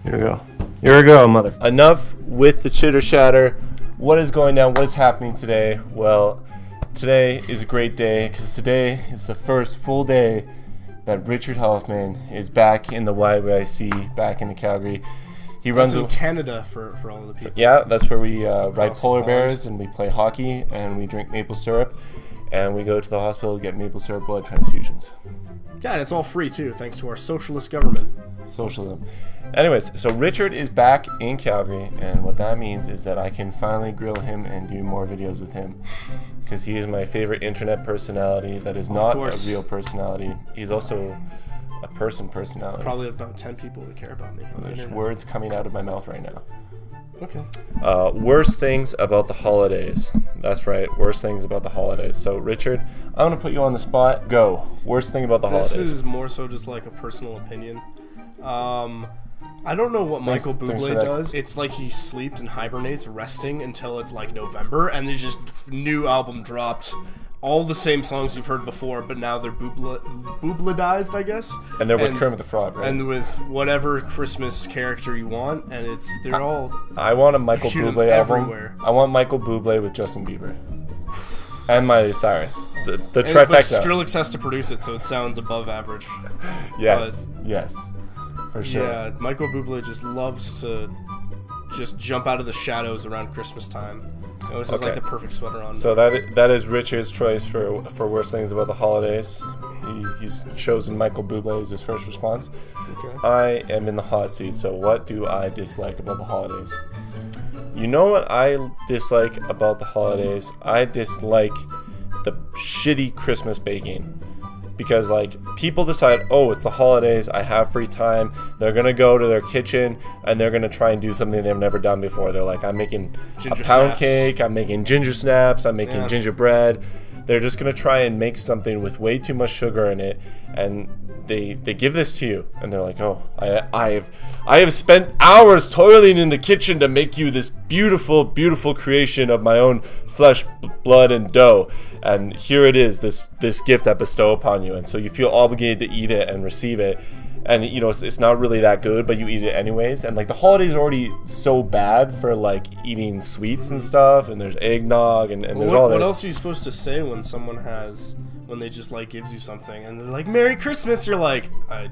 Here we go. Here we go, mother. Enough with the chitter chatter. What is going down? What is happening today? Well, today is a great day because today is the first full day that Richard Hoffman is back in the YYC, back in the Calgary. He runs in Canada for all of the people. Yeah, that's where we ride polar bears and we play hockey and we drink maple syrup and we go to the hospital to get maple syrup blood transfusions. Yeah, and it's all free too, thanks to our socialist government. Socialism. Anyways, so Richard is back in Calgary, and what that means is that I can finally grill him and do more videos with him, because he is my favorite internet personality that is not a real personality. He's also a personality. Probably about 10 people that care about me. There's words coming out of my mouth right now. Okay. Worst things about the holidays. That's right, worst things about the holidays. So, Richard, I'm going to put you on the spot. Go. Worst thing about the holidays. This is more so just like a personal opinion. I don't know what Michael Bublé does. It's like he sleeps and hibernates, resting until it's like November, and there's just new album dropped. All the same songs you've heard before, but now they're Bubladized, I guess. And they're with Kermit the Frog, right? And with whatever Christmas character you want, and they're all. I want a Michael Bublé album. Everywhere. I want Michael Bublé with Justin Bieber. And Miley Cyrus. The trifecta. But Skrillex has to produce it, so it sounds above average. Yes, yes. For sure. Yeah, Michael Bublé just loves to just jump out of the shadows around Christmas time. It always has like the perfect sweater on. So that is Richard's choice for worst things about the holidays. He's chosen Michael Bublé as his first response. Okay. I am in the hot seat, so what do I dislike about the holidays? You know what I dislike about the holidays? I dislike the shitty Christmas baking. Because, like, people decide, oh, it's the holidays, I have free time. They're going to go to their kitchen, and they're going to try and do something they've never done before. They're like, I'm making ginger a pound snaps. cake, I'm making ginger snaps, I'm making gingerbread. They're just going to try and make something with way too much sugar in it, and they give this to you. And they're like, oh, I have spent hours toiling in the kitchen to make you this beautiful, beautiful creation of my own flesh, blood, and dough. And here it is, this gift I bestow upon you. And so you feel obligated to eat it and receive it. And, you know, it's not really that good, but you eat it anyways. And, like, the holidays are already so bad for, like, eating sweets and stuff. And there's eggnog and there's all this. What else are you supposed to say when they just, like, gives you something? And they're like, Merry Christmas! You're like, I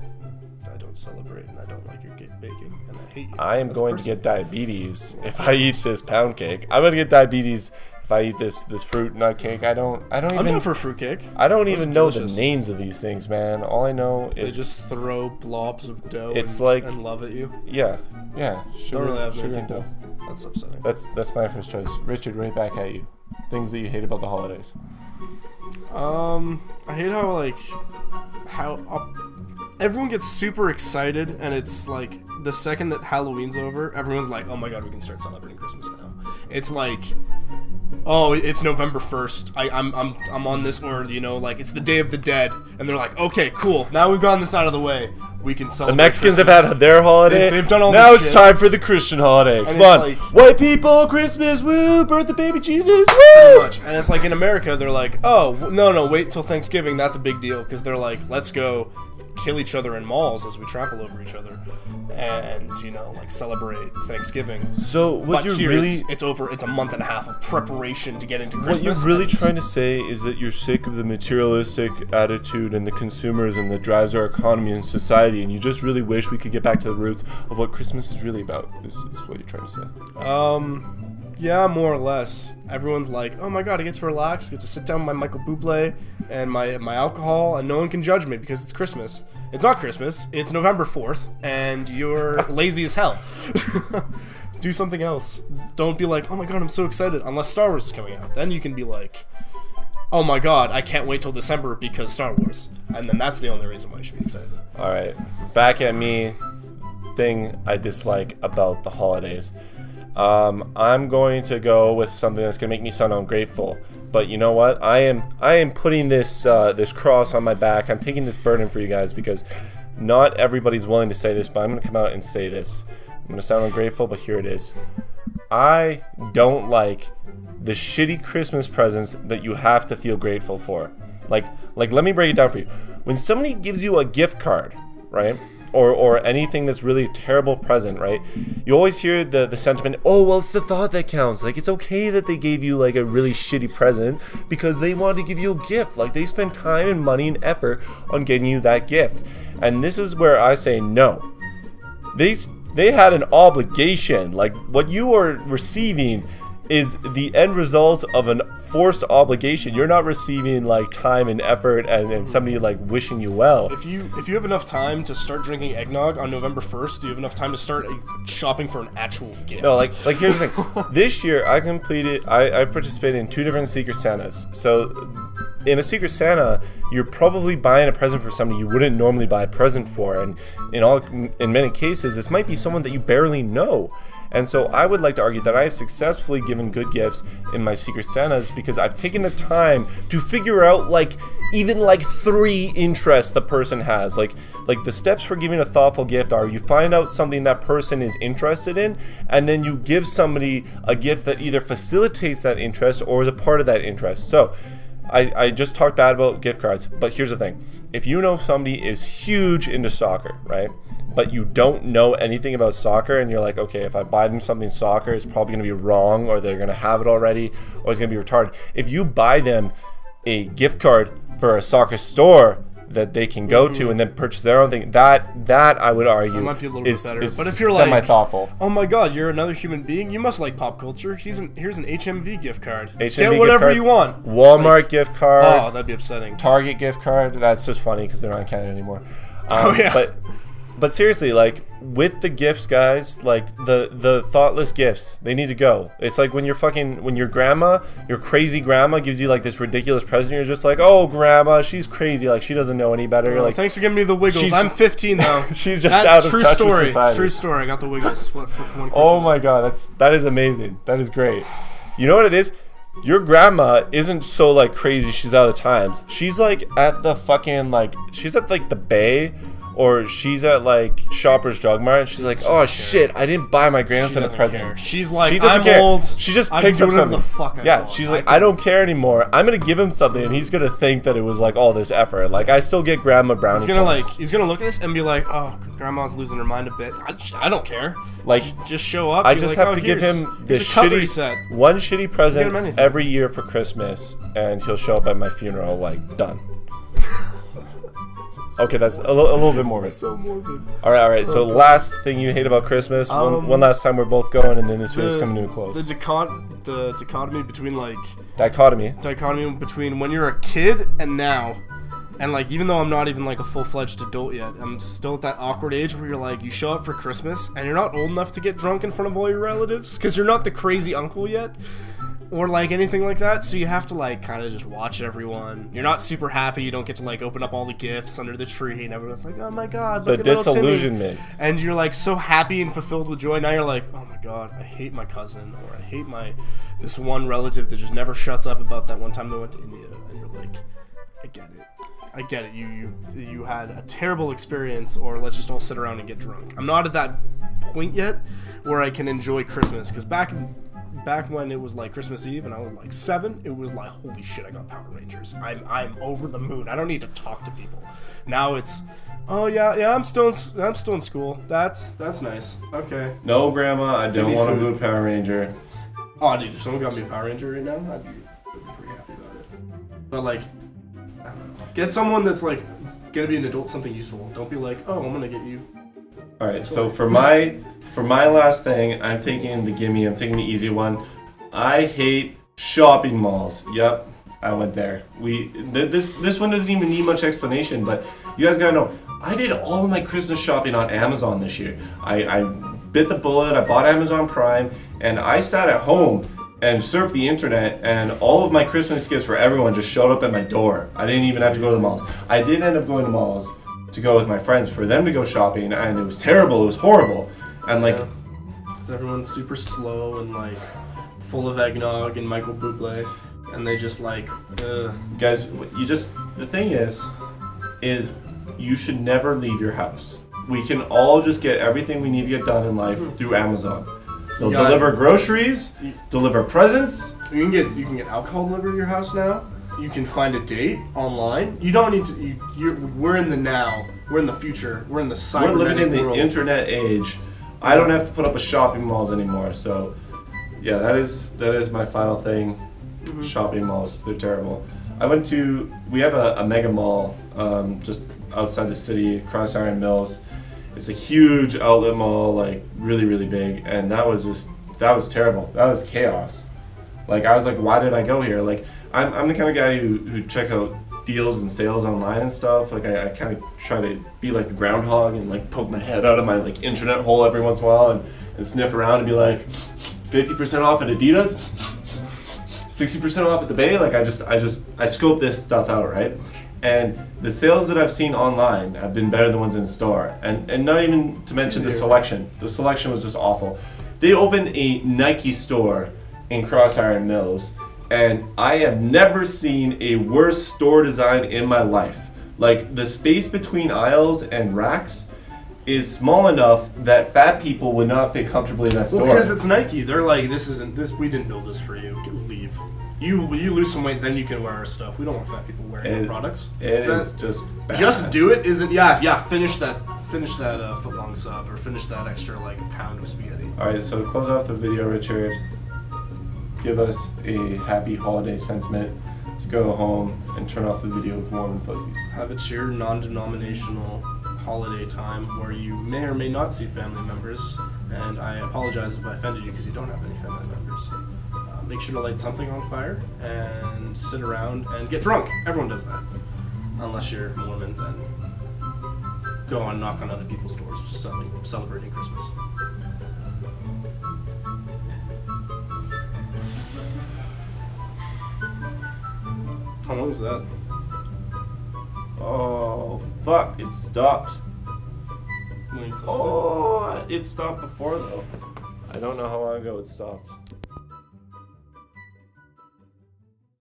don't celebrate and I don't like your baking and I hate you. I am going to get diabetes if I eat this pound cake. I'm going to get diabetes if I eat this fruit nut cake. I'm going for fruit cake. I don't even know the names of these things, man. All I know is they just throw blobs of dough and love at you. Yeah. Don't really have sugar and dough. That's upsetting. That's my first choice. Richard, right back at you. Things that you hate about the holidays. I hate how everyone gets super excited, and it's like the second that Halloween's over, everyone's like, oh my god, we can start celebrating Christmas now. It's like, oh, it's November 1st. I'm on this, or, you know, like, it's the Day of the Dead, and they're like, okay, cool, now we've gotten this out of the way, we can celebrate. The Mexicans Christmas. have had their holiday. They've done all now this it's shit. time for the Christian holiday. Come on, like, white people, Christmas, woo, birth of baby Jesus, woo. Pretty much. And it's like in America, they're like, oh, no, wait till Thanksgiving. That's a big deal, because they're like, let's go kill each other in malls as we trample over each other, and, you know, like, celebrate Thanksgiving. So what you're really it's over. It's a month and a half of preparation to get into Christmas. What you're really trying to say is that you're sick of the materialistic attitude and the consumerism that drives our economy and society, and you just really wish we could get back to the roots of what Christmas is really about. Is what you're trying to say? Yeah, more or less. Everyone's like, oh my god, I get to relax, I get to sit down with my Michael Bublé and my alcohol, and no one can judge me because it's Christmas. It's not Christmas, it's November 4th, and you're lazy as hell. Do something else. Don't be like, oh my god, I'm so excited, unless Star Wars is coming out. Then you can be like, oh my god, I can't wait till December because Star Wars. And then that's the only reason why you should be excited. Alright, back at me. Thing I dislike about the holidays. I'm going to go with something that's going to make me sound ungrateful. But you know what? I am putting this cross on my back. I'm taking this burden for you guys because not everybody's willing to say this, but I'm going to come out and say this. I'm going to sound ungrateful, but here it is. I don't like the shitty Christmas presents that you have to feel grateful for. Like let me break it down for you. When somebody gives you a gift card, right? or anything that's really a terrible present, right? You always hear the sentiment, oh, well, it's the thought that counts. Like, it's okay that they gave you like a really shitty present because they wanted to give you a gift. Like, they spent time and money and effort on getting you that gift. And this is where I say no. They had an obligation. Like, what you are receiving is the end result of a forced obligation. You're not receiving like time and effort and somebody like wishing you well. If you have enough time to start drinking eggnog on November 1st, do you have enough time to start shopping for an actual gift? No, like here's the thing. This year I participated in 2 different Secret Santas. So in a Secret Santa, you're probably buying a present for somebody you wouldn't normally buy a present for, and in many cases this might be someone that you barely know. And so I would like to argue that I have successfully given good gifts in my Secret Santas because I've taken the time to figure out even 3 interests the person has. Like the steps for giving a thoughtful gift are you find out something that person is interested in, and then you give somebody a gift that either facilitates that interest or is a part of that interest. So I just talked bad about gift cards, but here's the thing. If you know somebody is huge into soccer, right, but you don't know anything about soccer, and you're like, okay, if I buy them something soccer, it's probably going to be wrong, or they're going to have it already, or it's going to be retarded. If you buy them a gift card for a soccer store that they can go to and then purchase their own thing, that I would argue might be a little is, bit better. is but if you're semi-thoughtful. Oh my god, you're another human being, you must like pop culture. Here's an HMV gift card. HMV Get whatever gift card, you want. Walmart gift card. Oh, that'd be upsetting. Target gift card. That's just funny because they're not in Canada anymore. Oh yeah. But seriously, like with the gifts, guys, like the thoughtless gifts, they need to go. It's like when your grandma, your crazy grandma gives you like this ridiculous present, you're just like, oh, grandma, she's crazy, like she doesn't know any better. You're like, thanks for giving me the wiggles. I'm 15 though. She's just out of touch with society. True story. I got the wiggles for one Christmas. Oh my god, that is amazing. That is great. You know what it is? Your grandma isn't so like crazy. She's out of the times. She's like at the fucking she's at like the Bay. Or she's at like Shoppers Drug Mart and she's like, oh shit, I didn't buy my grandson a present. Care. She's like, I'm old. She just picks up something. She's like, I don't care anymore. I'm gonna give him something and he's gonna think that it was like all this effort. Like I still get grandma brownie. He's gonna look at this and be like, oh, grandma's losing her mind a bit. I don't care. Like just show up. I just have to give him this one shitty present every year for Christmas, and he'll show up at my funeral. Like done. Okay, that's a little bit morbid. So morbid. All right. So last thing you hate about Christmas. One last time we're both going, and then this video's coming to a close. The dichotomy between dichotomy between when you're a kid and now, and like even though I'm not even like a full-fledged adult yet, I'm still at that awkward age where you're like you show up for Christmas and you're not old enough to get drunk in front of all your relatives because you're not the crazy uncle yet. Or like anything like that, so you have to like kind of just watch everyone. You're not super happy, you don't get to like open up all the gifts under the tree, and everyone's like, oh my god, look at little disillusionment. Timmy. And you're like so happy and fulfilled with joy. Now you're like, oh my god, I hate my cousin, or I hate this one relative that just never shuts up about that one time they went to India. And you're like, I get it. You had a terrible experience, or let's just all sit around and get drunk. I'm not at that point yet where I can enjoy Christmas, because back when it was like Christmas Eve and I was like 7, it was like, holy shit, I got Power Rangers. I'm over the moon. I don't need to talk to people. Now it's, oh yeah, I'm still in school. That's nice. Okay. No, grandma, I don't want to be a Power Ranger. Oh, dude, if someone got me a Power Ranger right now, I'd be pretty happy about it. But like, I don't know. Get someone that's like gonna be an adult, something useful. Don't be like, oh, I'm gonna get you. All right, so for my last thing, I'm taking the easy one. I hate shopping malls. Yep, I went there. This one doesn't even need much explanation, but you guys gotta know, I did all of my Christmas shopping on Amazon this year. I bit the bullet, I bought Amazon Prime, and I sat at home and surfed the internet, and all of my Christmas gifts for everyone just showed up at my door. I didn't even have to go to the malls. I did end up going to malls to go with my friends for them to go shopping, and it was terrible, it was horrible. And like, because everyone's super slow and like full of eggnog and Michael Bublé, and they just like, guys, the thing is you should never leave your house. We can all just get everything we need to get done in life through Amazon. They'll deliver groceries, deliver presents. You can get alcohol delivered to your house now. You can find a date online. You don't need to. We're in the now We're in the future. We're in the We're living in cybernetic the world. internet age. I don't have to put up with shopping malls anymore. So, yeah, that is my final thing. Shopping malls, they're terrible. We have a mega mall just outside the city, Cross Iron Mills. It's a huge outlet mall, like really, really big, and that was terrible. That was chaos. Like, I was like, why did I go here? Like, I'm the kind of guy who check out deals and sales online and stuff. Like, I kind of try to be like a groundhog and like poke my head out of my like internet hole every once in a while and sniff around and be like, 50% off at Adidas, 60% off at the Bay. Like, I scope this stuff out, right? And the sales that I've seen online have been better than the ones in store. And not even to mention the selection. The selection was just awful. They opened a Nike store in Cross Iron Mills, and I have never seen a worse store design in my life. Like, the space between aisles and racks is small enough that fat people would not fit comfortably in that store. Well, because it's Nike. They're like, we didn't build this for you. Leave. You lose some weight, then you can wear our stuff. We don't want fat people wearing our products. It is just bad. Just do it. Isn't finish that footlong sub, or finish that extra like pound of spaghetti. All right, so to close off the video, Richard, give us a happy holiday sentiment to go home and turn off the video of Warm and Fuzzies. Have it your non-denominational holiday time where you may or may not see family members, and I apologize if I offended you because you don't have any family members. Make sure to light something on fire and sit around and get drunk. Everyone does that. Unless you're Mormon, then go and knock on other people's doors celebrating Christmas. How long was that? Oh, fuck, it stopped. When you close Oh, it stopped before though. I don't know how long ago it stopped.